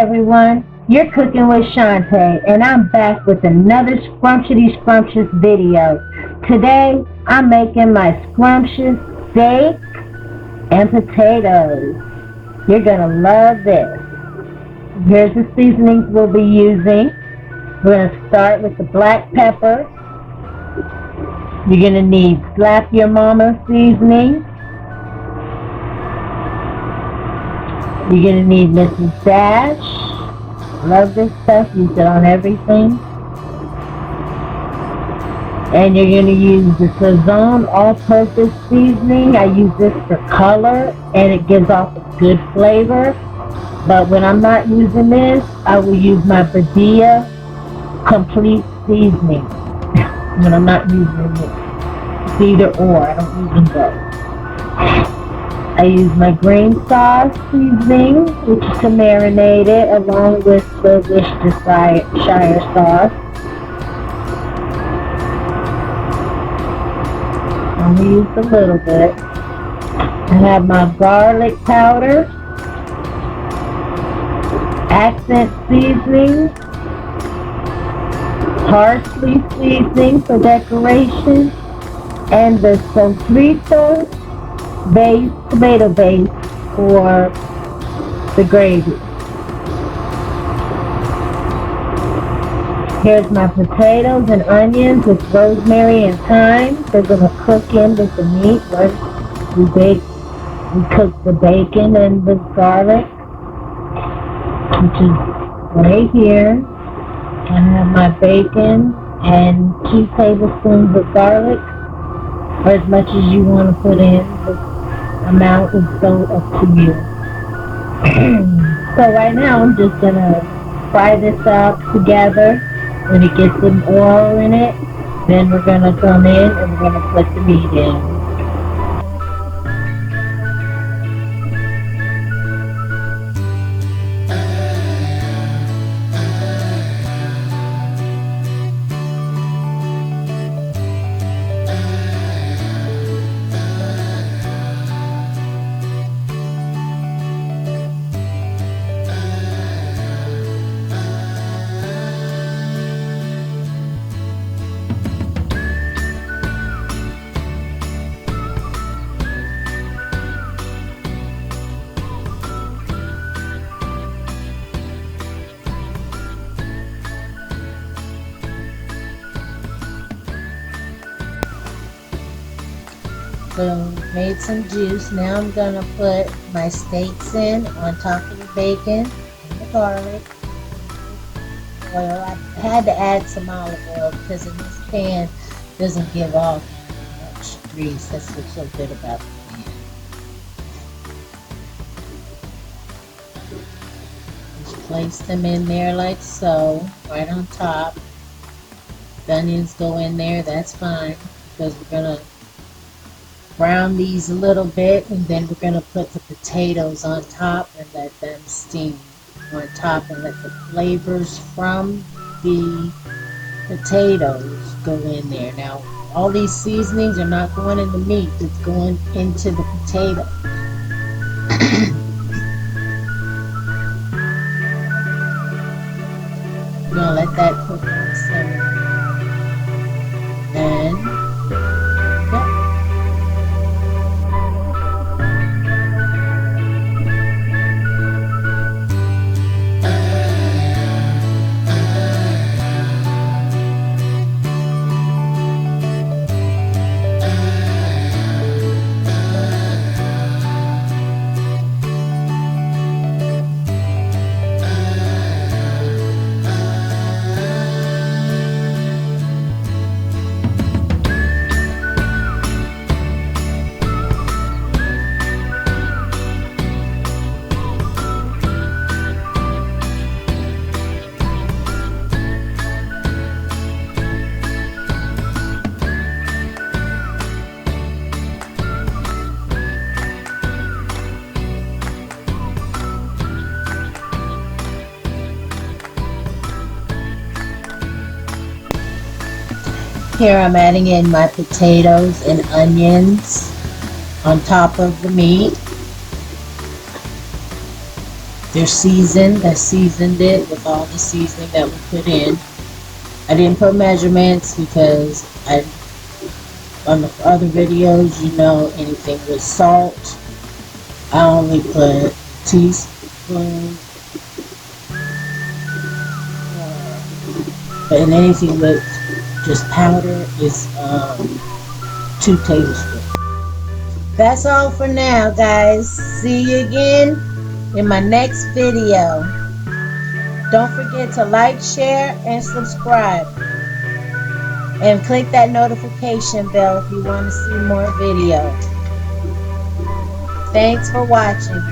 everyone, you're cooking with Shantae, and I'm back with another scrumptious video. Today, I'm making my scrumptious steak and potatoes. You're gonna love this. Here's the seasonings we'll be using. We're gonna start with the black pepper. You're gonna need Slap Your Mama seasoning. You're going to need Mrs. Dash. Love this stuff. Use it on everything. And you're going to use the Sazón all-purpose seasoning. I use this for color and it gives off a good flavor. But when I'm not using this, I will use my Badia complete seasoning. When I'm not using this. It's either or. I don't use them both. I use my green sauce seasoning, which is to marinate it, along with the Worcestershire sauce. I'm going to use a little bit. I have my garlic powder, accent seasoning, parsley seasoning for decoration, and the sofrito base, tomato base for the gravy. Here's my potatoes and onions with rosemary and thyme. They're going to cook in with the meat once we cook the bacon and the garlic, which is right here. I have my bacon and 2 tablespoons of garlic, or as much as you want to put in. The amount is so up to you. So right now I'm just going to fry this up together. When it gets some oil in it, then we're going to come in and we're going to put the meat in. So made some juice. Now I'm going to put my steaks in on top of the bacon and the garlic. Oil. I had to add some olive oil because in this pan it doesn't give off much grease. That's what's so good about the pan. Just place them in there like so, right on top. The onions go in there, that's fine, because we're going to brown these a little bit, and then we're going to put the potatoes on top and let them steam on top and let the flavors from the potatoes go in there. Now, all these seasonings are not going in the meat, it's going into the potato. We're going to let that cook on simmer. And here I'm adding in my potatoes and onions on top of the meat. They're seasoned. I seasoned it with all the seasoning that we put in. I didn't put measurements because on the other videos, you know, anything with salt, I only put teaspoon, and anything with just powder is 2 tablespoons. That's all for now, guys. See you again in my next video. Don't forget to like, share, and subscribe. And click that notification bell if you want to see more videos. Thanks for watching.